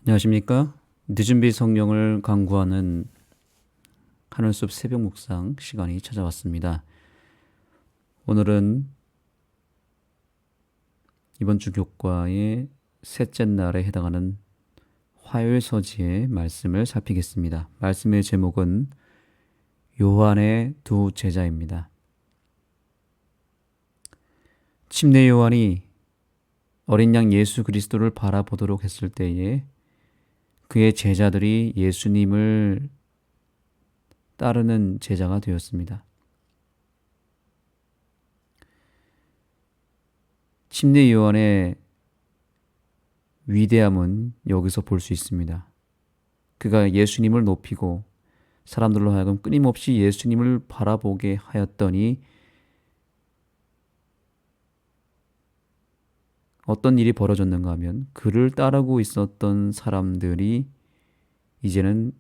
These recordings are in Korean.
안녕하십니까? 늦은 비 성령을 강구하는 하늘숲 새벽 묵상 시간이 찾아왔습니다. 오늘은 이번 주 교과의 셋째 날에 해당하는 화요일 서지의 말씀을 살피겠습니다. 말씀의 제목은 요한의 두 제자입니다. 침례 요한이 어린 양 예수 그리스도를 바라보도록 했을 때에 그의 제자들이 예수님을 따르는 제자가 되었습니다. 침례 요한의 위대함은 여기서 볼 수 있습니다. 그가 예수님을 높이고 사람들로 하여금 끊임없이 예수님을 바라보게 하였더니 어떤 일이 벌어졌는가 하면 그를 따르고 있었던 사람들이 이제는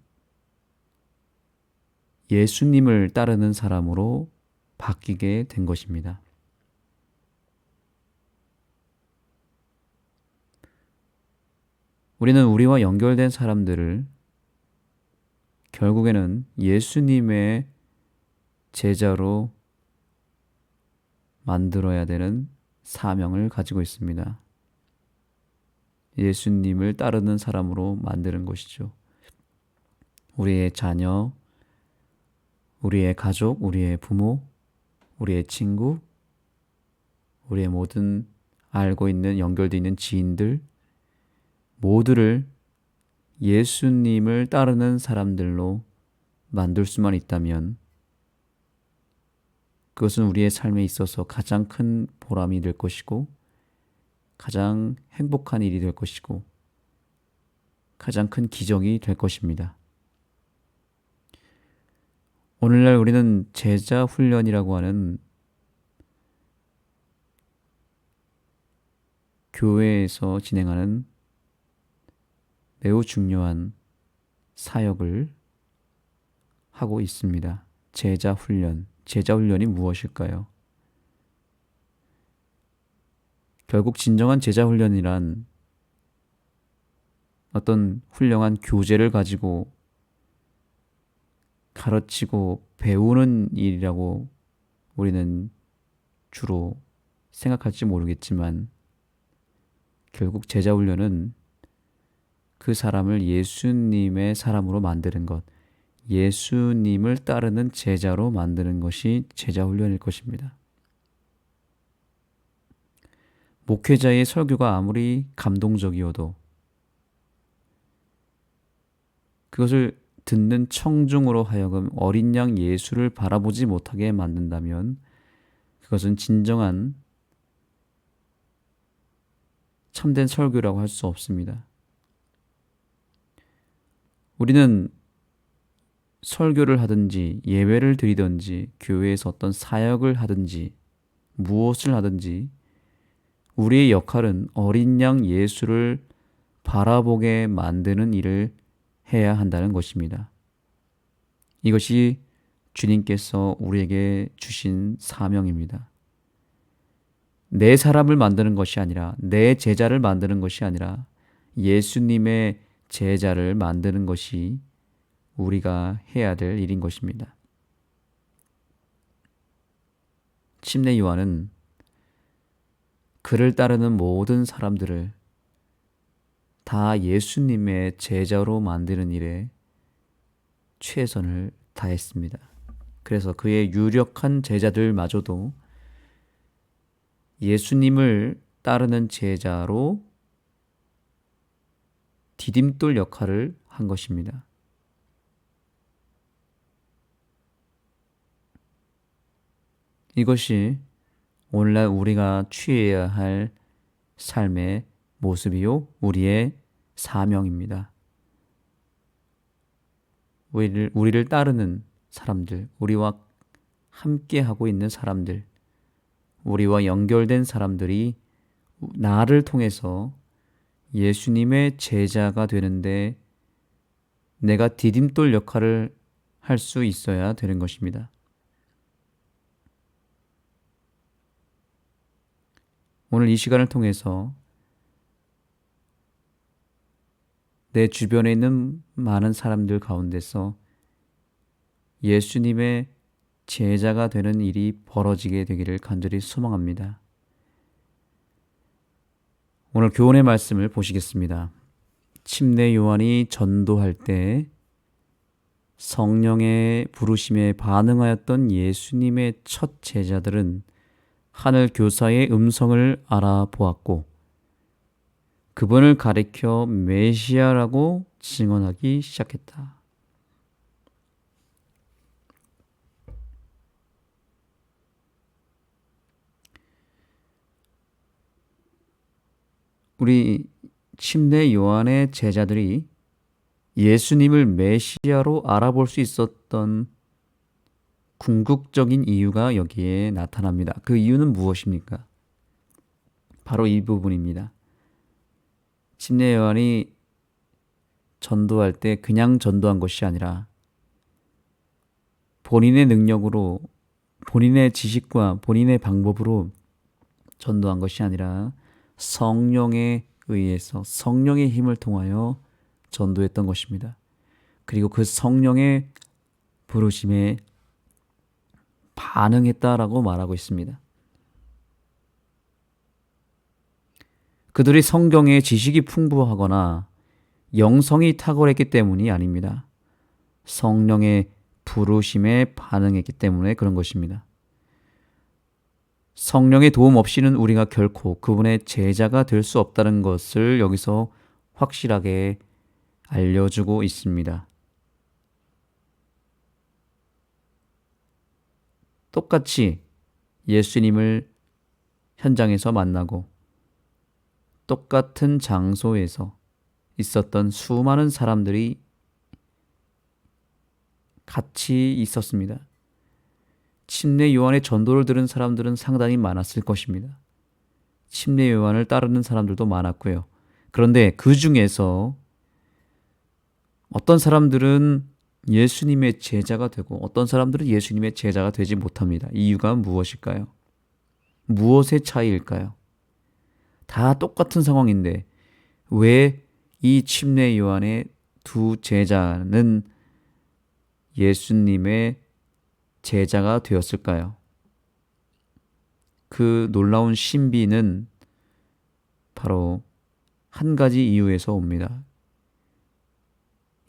예수님을 따르는 사람으로 바뀌게 된 것입니다. 우리는 우리와 연결된 사람들을 결국에는 예수님의 제자로 만들어야 되는 사명을 가지고 있습니다. 예수님을 따르는 사람으로 만드는 것이죠. 우리의 자녀, 우리의 가족, 우리의 부모, 우리의 친구, 우리의 모든 알고 있는 연결되어 있는 지인들 모두를 예수님을 따르는 사람들로 만들 수만 있다면 그것은 우리의 삶에 있어서 가장 큰 보람이 될 것이고 가장 행복한 일이 될 것이고 가장 큰 기적이 될 것입니다. 오늘날 우리는 제자 훈련이라고 하는 교회에서 진행하는 매우 중요한 사역을 하고 있습니다. 제자 훈련. 제자 훈련이 무엇일까요? 결국 진정한 제자 훈련이란 어떤 훌륭한 교재를 가지고 가르치고 배우는 일이라고 우리는 주로 생각할지 모르겠지만 결국 제자 훈련은 그 사람을 예수님의 사람으로 만드는 것, 예수님을 따르는 제자로 만드는 것이 제자 훈련일 것입니다. 목회자의 설교가 아무리 감동적이어도 그것을 듣는 청중으로 하여금 어린 양 예수를 바라보지 못하게 만든다면 그것은 진정한 참된 설교라고 할 수 없습니다. 우리는 설교를 하든지 예배를 드리든지 교회에서 어떤 사역을 하든지 무엇을 하든지 우리의 역할은 어린 양 예수를 바라보게 만드는 일을 해야 한다는 것입니다. 이것이 주님께서 우리에게 주신 사명입니다. 내 사람을 만드는 것이 아니라 내 제자를 만드는 것이 아니라 예수님의 제자를 만드는 것이 우리가 해야 될 일인 것입니다. 침례 요한은 그를 따르는 모든 사람들을 다 예수님의 제자로 만드는 일에 최선을 다했습니다. 그래서 그의 유력한 제자들마저도 예수님을 따르는 제자로 디딤돌 역할을 한 것입니다. 이것이 오늘날 우리가 취해야 할 삶의 모습이요, 우리의 사명입니다. 우리를 따르는 사람들, 우리와 함께하고 있는 사람들, 우리와 연결된 사람들이 나를 통해서 예수님의 제자가 되는데 내가 디딤돌 역할을 할 수 있어야 되는 것입니다. 오늘 이 시간을 통해서 내 주변에 있는 많은 사람들 가운데서 예수님의 제자가 되는 일이 벌어지게 되기를 간절히 소망합니다. 오늘 교훈의 말씀을 보시겠습니다. 침례 요한이 전도할 때 성령의 부르심에 반응하였던 예수님의 첫 제자들은 하늘 교사의 음성을 알아보았고 그분을 가리켜 메시아라고 증언하기 시작했다. 우리 침례 요한의 제자들이 예수님을 메시아로 알아볼 수 있었던 궁극적인 이유가 여기에 나타납니다. 그 이유는 무엇입니까? 바로 이 부분입니다. 침례 요한이 전도할 때 그냥 전도한 것이 아니라 본인의 능력으로, 본인의 지식과 본인의 방법으로 전도한 것이 아니라 성령에 의해서 성령의 힘을 통하여 전도했던 것입니다. 그리고 그 성령의 부르심에 반응했다라고 말하고 있습니다. 그들이 성경에 지식이 풍부하거나 영성이 탁월했기 때문이 아닙니다. 성령의 부르심에 반응했기 때문에 그런 것입니다. 성령의 도움 없이는 우리가 결코 그분의 제자가 될 수 없다는 것을 여기서 확실하게 알려주고 있습니다. 똑같이 예수님을 현장에서 만나고 똑같은 장소에서 있었던 수많은 사람들이 같이 있었습니다. 침례 요한의 전도를 들은 사람들은 상당히 많았을 것입니다. 침례 요한을 따르는 사람들도 많았고요. 그런데 그 중에서 어떤 사람들은 예수님의 제자가 되고 어떤 사람들은 예수님의 제자가 되지 못합니다. 이유가 무엇일까요? 무엇의 차이일까요? 다 똑같은 상황인데 왜 이 침례 요한의 두 제자는 예수님의 제자가 되었을까요? 그 놀라운 신비는 바로 한 가지 이유에서 옵니다.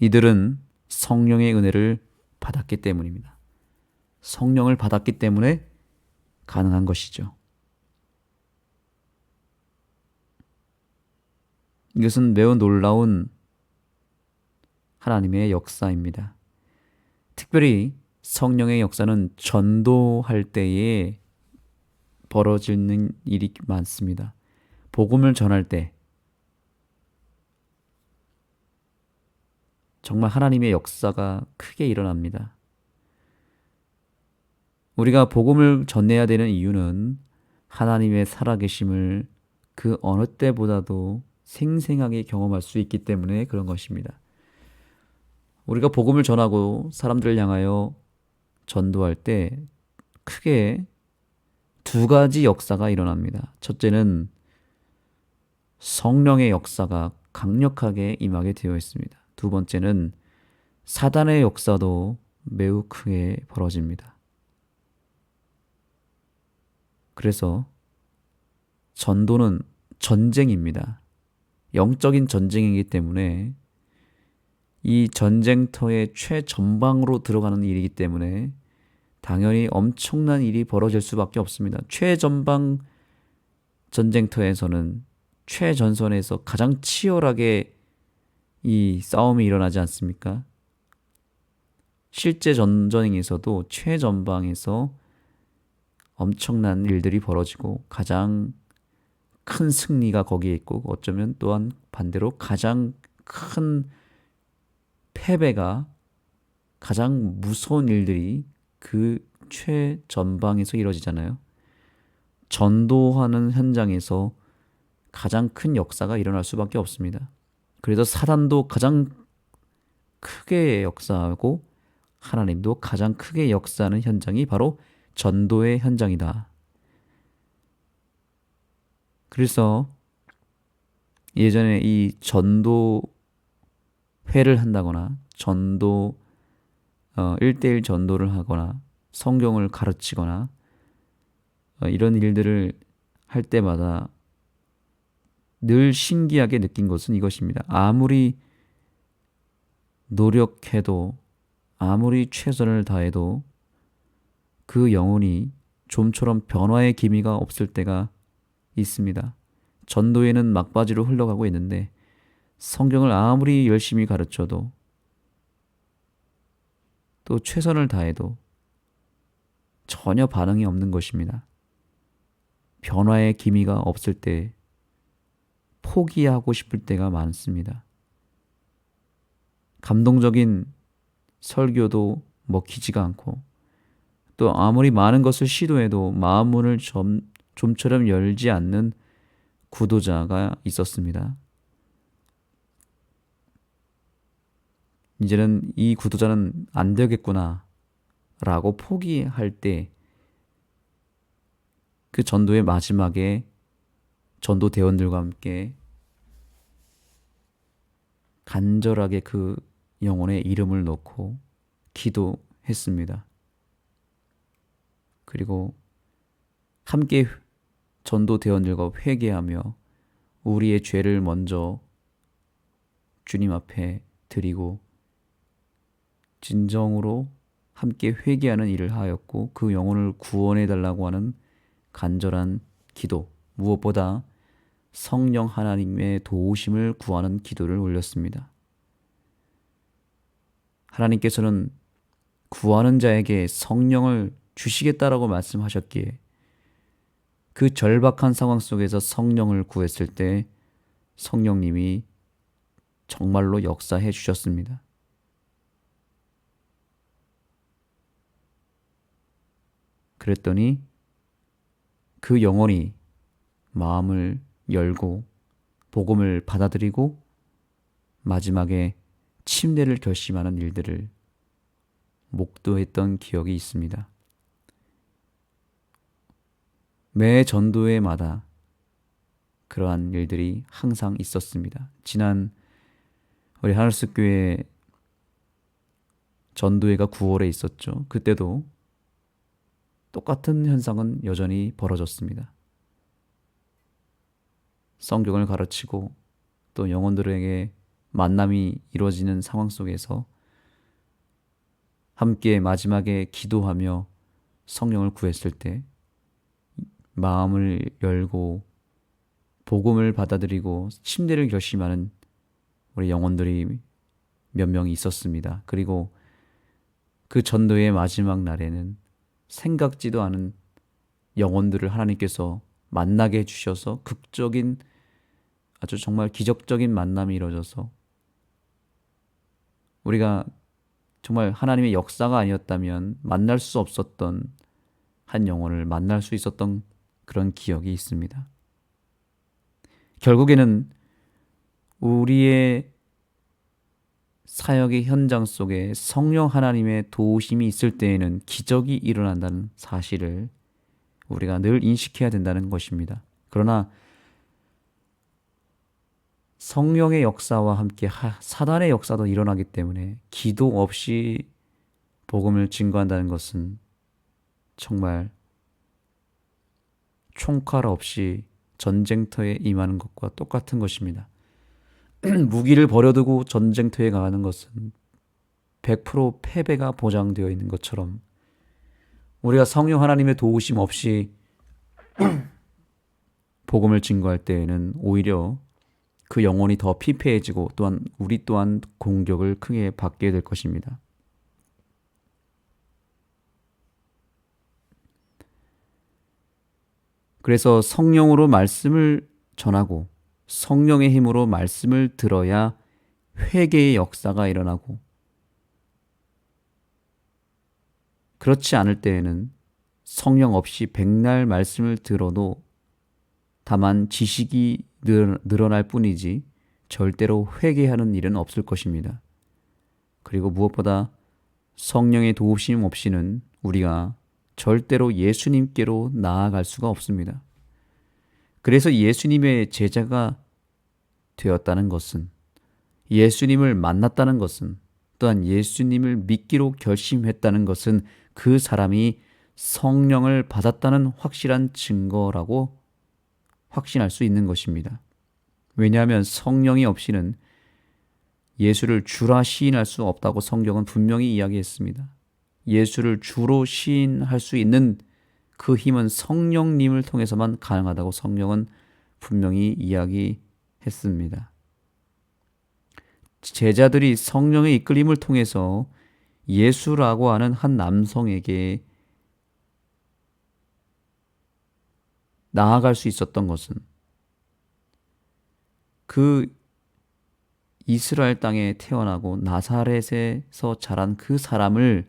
이들은 성령의 은혜를 받았기 때문입니다. 성령을 받았기 때문에 가능한 것이죠. 이것은 매우 놀라운 하나님의 역사입니다. 특별히 성령의 역사는 전도할 때에 벌어지는 일이 많습니다. 복음을 전할 때 정말 하나님의 역사가 크게 일어납니다. 우리가 복음을 전해야 되는 이유는 하나님의 살아계심을 그 어느 때보다도 생생하게 경험할 수 있기 때문에 그런 것입니다. 우리가 복음을 전하고 사람들을 향하여 전도할 때 크게 두 가지 역사가 일어납니다. 첫째는 성령의 역사가 강력하게 임하게 되어 있습니다. 두 번째는 사단의 역사도 매우 크게 벌어집니다. 그래서 전도는 전쟁입니다. 영적인 전쟁이기 때문에 이 전쟁터의 최전방으로 들어가는 일이기 때문에 당연히 엄청난 일이 벌어질 수밖에 없습니다. 최전방 전쟁터에서는 최전선에서 가장 치열하게 이 싸움이 일어나지 않습니까? 실제 전쟁에서도 최전방에서 엄청난 일들이 벌어지고 가장 큰 승리가 거기에 있고 어쩌면 또한 반대로 가장 큰 패배가 가장 무서운 일들이 그 최전방에서 이루어지잖아요. 전도하는 현장에서 가장 큰 역사가 일어날 수밖에 없습니다. 그래서 사단도 가장 크게 역사하고 하나님도 가장 크게 역사하는 현장이 바로 전도의 현장이다. 그래서 예전에 이 전도 회를 한다거나 전도 1대1 전도를 하거나 성경을 가르치거나 이런 일들을 할 때마다 늘 신기하게 느낀 것은 이것입니다. 아무리 노력해도 아무리 최선을 다해도 그 영혼이 좀처럼 변화의 기미가 없을 때가 있습니다. 전도에는 막바지로 흘러가고 있는데 성경을 아무리 열심히 가르쳐도 또 최선을 다해도 전혀 반응이 없는 것입니다. 변화의 기미가 없을 때 포기하고 싶을 때가 많습니다. 감동적인 설교도 먹히지가 않고 또 아무리 많은 것을 시도해도 마음 문을 좀처럼 열지 않는 구도자가 있었습니다. 이제는 이 구도자는 안 되겠구나 라고 포기할 때 그 전도의 마지막에 전도 대원들과 함께 간절하게 그 영혼의 이름을 놓고 기도했습니다. 그리고 함께 전도 대원들과 회개하며 우리의 죄를 먼저 주님 앞에 드리고 진정으로 함께 회개하는 일을 하였고 그 영혼을 구원해 달라고 하는 간절한 기도, 무엇보다 성령 하나님의 도우심을 구하는 기도를 올렸습니다. 하나님께서는 구하는 자에게 성령을 주시겠다라고 말씀하셨기에 그 절박한 상황 속에서 성령을 구했을 때 성령님이 정말로 역사해 주셨습니다. 그랬더니 그 영혼이 마음을 열고 복음을 받아들이고 마지막에 침례를 결심하는 일들을 목도했던 기억이 있습니다. 매 전도회마다 그러한 일들이 항상 있었습니다. 지난 우리 하늘숲교회 전도회가 9월에 있었죠. 그때도 똑같은 현상은 여전히 벌어졌습니다. 성경을 가르치고 또 영혼들에게 만남이 이루어지는 상황 속에서 함께 마지막에 기도하며 성령을 구했을 때 마음을 열고 복음을 받아들이고 침례를 결심하는 우리 영혼들이 몇 명이 있었습니다. 그리고 그 전도의 마지막 날에는 생각지도 않은 영혼들을 하나님께서 만나게 해주셔서 극적인 아주 정말 기적적인 만남이 이루어져서 우리가 정말 하나님의 역사가 아니었다면 만날 수 없었던 한 영혼을 만날 수 있었던 그런 기억이 있습니다. 결국에는 우리의 사역의 현장 속에 성령 하나님의 도우심이 있을 때에는 기적이 일어난다는 사실을 우리가 늘 인식해야 된다는 것입니다. 그러나 성령의 역사와 함께 사단의 역사도 일어나기 때문에 기도 없이 복음을 증거한다는 것은 정말 총칼 없이 전쟁터에 임하는 것과 똑같은 것입니다. 무기를 버려두고 전쟁터에 가는 것은 100% 패배가 보장되어 있는 것처럼 우리가 성령 하나님의 도우심 없이 복음을 증거할 때에는 오히려 그 영혼이 더 피폐해지고 또한 우리 또한 공격을 크게 받게 될 것입니다. 그래서 성령으로 말씀을 전하고 성령의 힘으로 말씀을 들어야 회개의 역사가 일어나고 그렇지 않을 때에는 성령 없이 백날 말씀을 들어도 다만 지식이 늘어날 뿐이지 절대로 회개하는 일은 없을 것입니다. 그리고 무엇보다 성령의 도우심 없이는 우리가 절대로 예수님께로 나아갈 수가 없습니다. 그래서 예수님의 제자가 되었다는 것은 예수님을 만났다는 것은, 또한 예수님을 믿기로 결심했다는 것은 그 사람이 성령을 받았다는 확실한 증거라고 확신할 수 있는 것입니다. 왜냐하면 성령이 없이는 예수를 주라 시인할 수 없다고 성경은 분명히 이야기했습니다. 예수를 주로 시인할 수 있는 그 힘은 성령님을 통해서만 가능하다고 성경은 분명히 이야기했습니다. 제자들이 성령의 이끌림을 통해서 예수라고 하는 한 남성에게 나아갈 수 있었던 것은 그 이스라엘 땅에 태어나고 나사렛에서 자란 그 사람을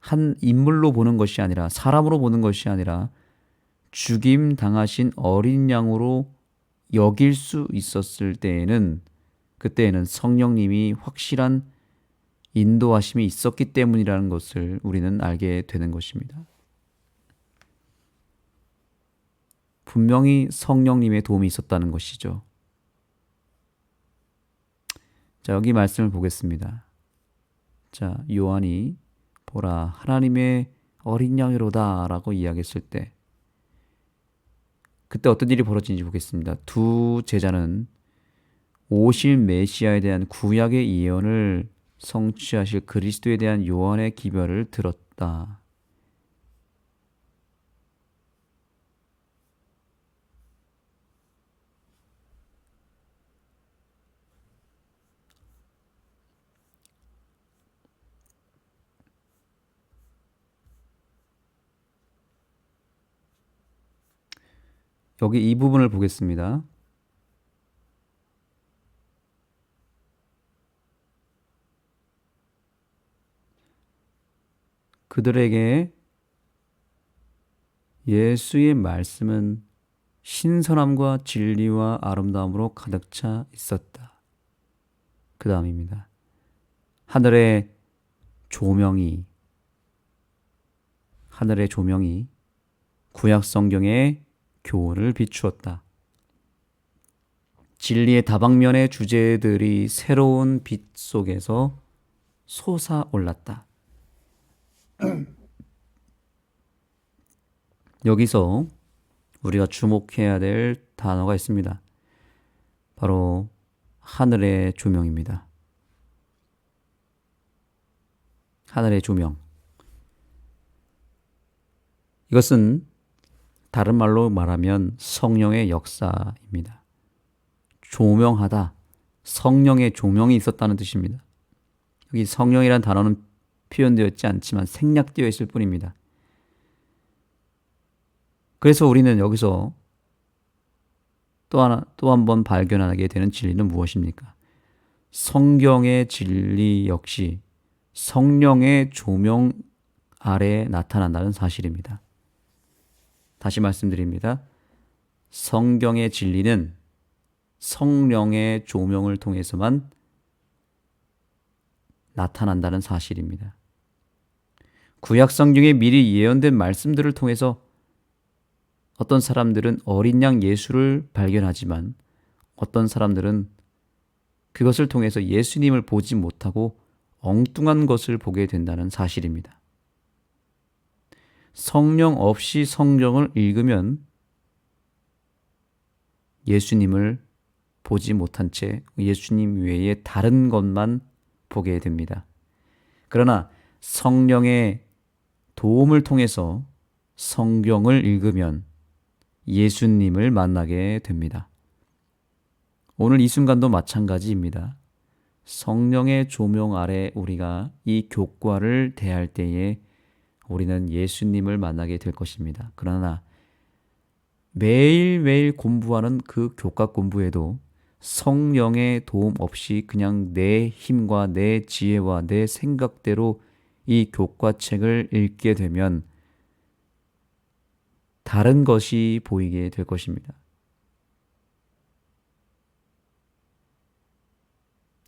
한 인물로 보는 것이 아니라, 사람으로 보는 것이 아니라 죽임 당하신 어린 양으로 여길 수 있었을 때에는, 그때에는 성령님이 확실한 인도하심이 있었기 때문이라는 것을 우리는 알게 되는 것입니다. 분명히 성령님의 도움이 있었다는 것이죠. 자, 여기 말씀을 보겠습니다. 자, 요한이 보라 하나님의 어린 양이로다 라고 이야기했을 때, 그때 어떤 일이 벌어지는지 보겠습니다. 두 제자는 오실 메시아에 대한 구약의 예언을 성취하실 그리스도에 대한 요한의 기별을 들었다. 여기 이 부분을 보겠습니다. 그들에게 예수의 말씀은 신선함과 진리와 아름다움으로 가득 차 있었다. 그 다음입니다. 하늘의 조명이 구약 성경의 교훈을 비추었다. 진리의 다방면의 주제들이 새로운 빛 속에서 솟아올랐다. 여기서 우리가 주목해야 될 단어가 있습니다. 바로 하늘의 조명입니다. 하늘의 조명. 이것은 다른 말로 말하면 성령의 역사입니다. 조명하다, 성령의 조명이 있었다는 뜻입니다. 여기 성령이란 단어는 표현되어 있지 않지만 생략되어 있을 뿐입니다. 그래서 우리는 여기서 또 한 번 발견하게 되는 진리는 무엇입니까? 성경의 진리 역시 성령의 조명 아래에 나타난다는 사실입니다. 다시 말씀드립니다. 성경의 진리는 성령의 조명을 통해서만 나타난다는 사실입니다. 구약 성경에 미리 예언된 말씀들을 통해서 어떤 사람들은 어린 양 예수를 발견하지만 어떤 사람들은 그것을 통해서 예수님을 보지 못하고 엉뚱한 것을 보게 된다는 사실입니다. 성령 없이 성경을 읽으면 예수님을 보지 못한 채 예수님 외에 다른 것만 보게 됩니다. 그러나 성령의 도움을 통해서 성경을 읽으면 예수님을 만나게 됩니다. 오늘 이 순간도 마찬가지입니다. 성령의 조명 아래 우리가 이 교과를 대할 때에 우리는 예수님을 만나게 될 것입니다. 그러나 매일매일 공부하는 그 교과 공부에도 성령의 도움 없이 그냥 내 힘과 내 지혜와 내 생각대로 이 교과책을 읽게 되면 다른 것이 보이게 될 것입니다.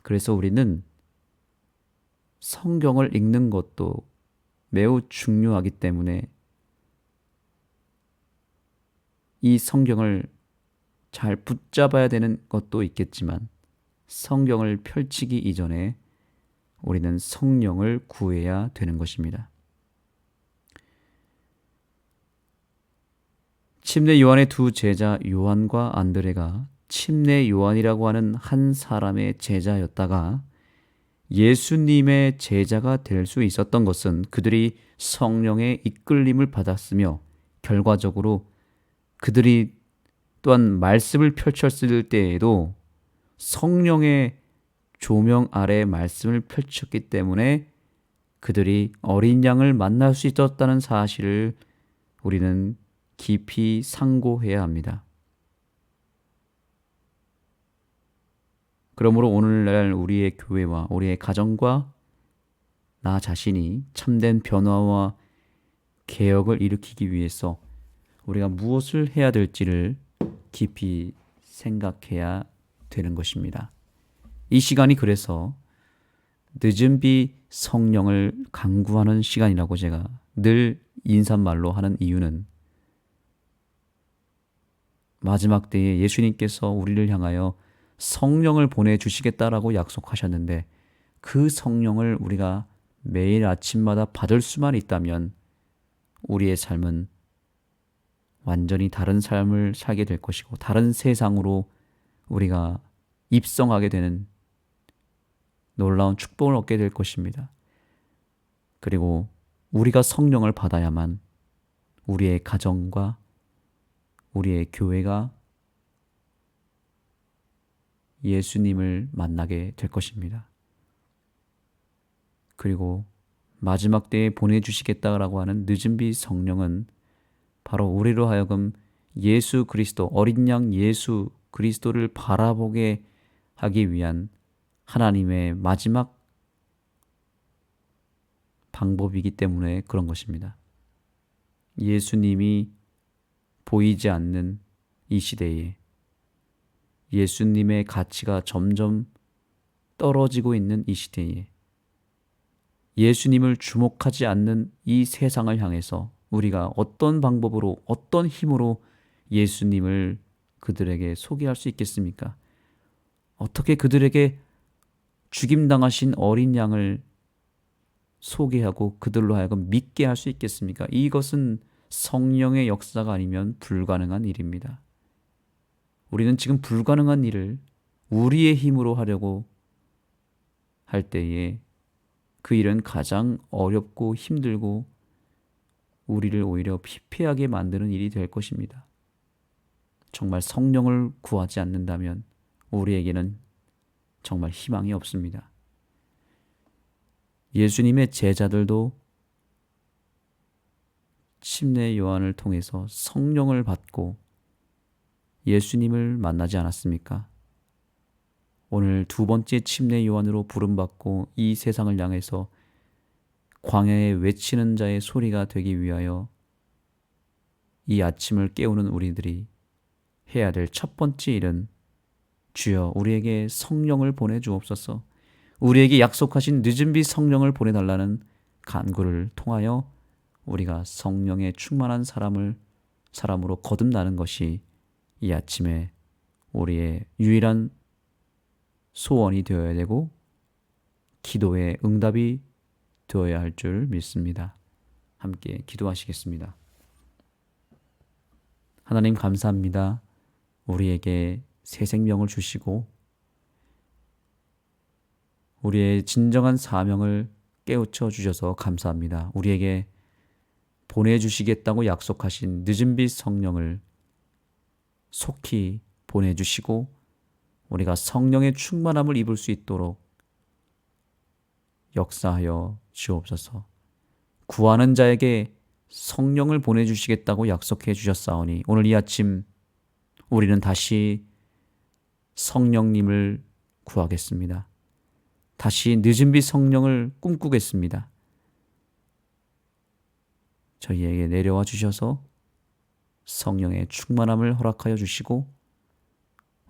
그래서 우리는 성경을 읽는 것도 매우 중요하기 때문에 이 성경을 잘 붙잡아야 되는 것도 있겠지만 성경을 펼치기 이전에 우리는 성령을 구해야 되는 것입니다. 침례 요한의 두 제자 요한과 안드레가 침례 요한이라고 하는 한 사람의 제자였다가 예수님의 제자가 될 수 있었던 것은 그들이 성령의 이끌림을 받았으며 결과적으로 그들이 또한 말씀을 펼쳤을 때에도 성령의 조명 아래 말씀을 펼쳤기 때문에 그들이 어린 양을 만날 수 있었다는 사실을 우리는 깊이 상고해야 합니다. 그러므로 오늘날 우리의 교회와 우리의 가정과 나 자신이 참된 변화와 개혁을 일으키기 위해서 우리가 무엇을 해야 될지를 깊이 생각해야 되는 것입니다. 이 시간이 그래서 늦은 비 성령을 간구하는 시간이라고 제가 늘 인사말로 하는 이유는 마지막 때에 예수님께서 우리를 향하여 성령을 보내주시겠다라고 약속하셨는데 그 성령을 우리가 매일 아침마다 받을 수만 있다면 우리의 삶은 완전히 다른 삶을 살게 될 것이고 다른 세상으로 우리가 입성하게 되는 놀라운 축복을 얻게 될 것입니다. 그리고 우리가 성령을 받아야만 우리의 가정과 우리의 교회가 예수님을 만나게 될 것입니다. 그리고 마지막 때에 보내주시겠다라고 하는 늦은 비 성령은 바로 우리로 하여금 예수 그리스도, 어린 양 예수 그리스도를 바라보게 하기 위한 하나님의 마지막 방법이기 때문에 그런 것입니다. 예수님이 보이지 않는 이 시대에 예수님의 가치가 점점 떨어지고 있는 이 시대에 예수님을 주목하지 않는 이 세상을 향해서 우리가 어떤 방법으로 어떤 힘으로 예수님을 그들에게 소개할 수 있겠습니까? 어떻게 그들에게 죽임당하신 어린 양을 소개하고 그들로 하여금 믿게 할 수 있겠습니까? 이것은 성령의 역사가 아니면 불가능한 일입니다. 우리는 지금 불가능한 일을 우리의 힘으로 하려고 할 때에 그 일은 가장 어렵고 힘들고 우리를 오히려 피폐하게 만드는 일이 될 것입니다. 정말 성령을 구하지 않는다면 우리에게는 정말 희망이 없습니다. 예수님의 제자들도 침례 요한을 통해서 성령을 받고 예수님을 만나지 않았습니까? 오늘 두 번째 침례 요한으로 부름받고 이 세상을 향해서 광야에 외치는 자의 소리가 되기 위하여 이 아침을 깨우는 우리들이 해야 될 첫 번째 일은 주여 우리에게 성령을 보내주옵소서, 우리에게 약속하신 늦은 비 성령을 보내달라는 간구를 통하여 우리가 성령에 충만한 사람으로 거듭나는 것이 이 아침에 우리의 유일한 소원이 되어야 되고 기도의 응답이 되어야 할 줄 믿습니다. 함께 기도하시겠습니다. 하나님 감사합니다. 우리에게 새 생명을 주시고 우리의 진정한 사명을 깨우쳐 주셔서 감사합니다. 우리에게 보내주시겠다고 약속하신 늦은 빛 성령을 속히 보내주시고 우리가 성령의 충만함을 입을 수 있도록 역사하여 주옵소서. 구하는 자에게 성령을 보내주시겠다고 약속해 주셨사오니 오늘 이 아침 우리는 다시 성령님을 구하겠습니다. 다시 늦은 빛 성령을 꿈꾸겠습니다. 저희에게 내려와 주셔서 성령의 충만함을 허락하여 주시고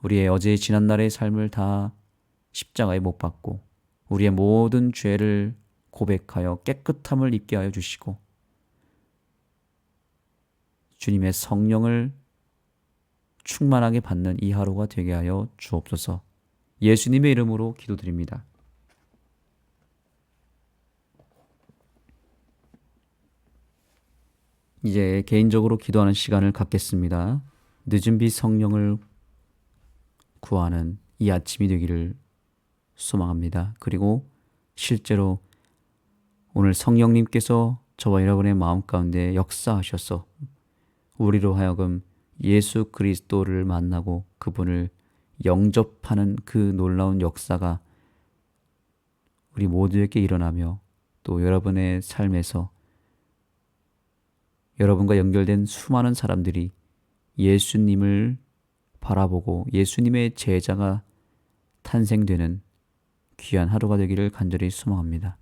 우리의 어제 지난날의 삶을 다 십자가에 못 박고 우리의 모든 죄를 고백하여 깨끗함을 입게 하여 주시고 주님의 성령을 충만하게 받는 이 하루가 되게 하여 주옵소서. 예수님의 이름으로 기도드립니다. 이제 개인적으로 기도하는 시간을 갖겠습니다. 늦은 빛 성령을 구하는 이 아침이 되기를 소망합니다. 그리고 실제로 오늘 성령님께서 저와 여러분의 마음 가운데 역사하셔서 우리로 하여금 예수 그리스도를 만나고 그분을 영접하는 그 놀라운 역사가 우리 모두에게 일어나며 또 여러분의 삶에서 여러분과 연결된 수많은 사람들이 예수님을 바라보고 예수님의 제자가 탄생되는 귀한 하루가 되기를 간절히 소망합니다.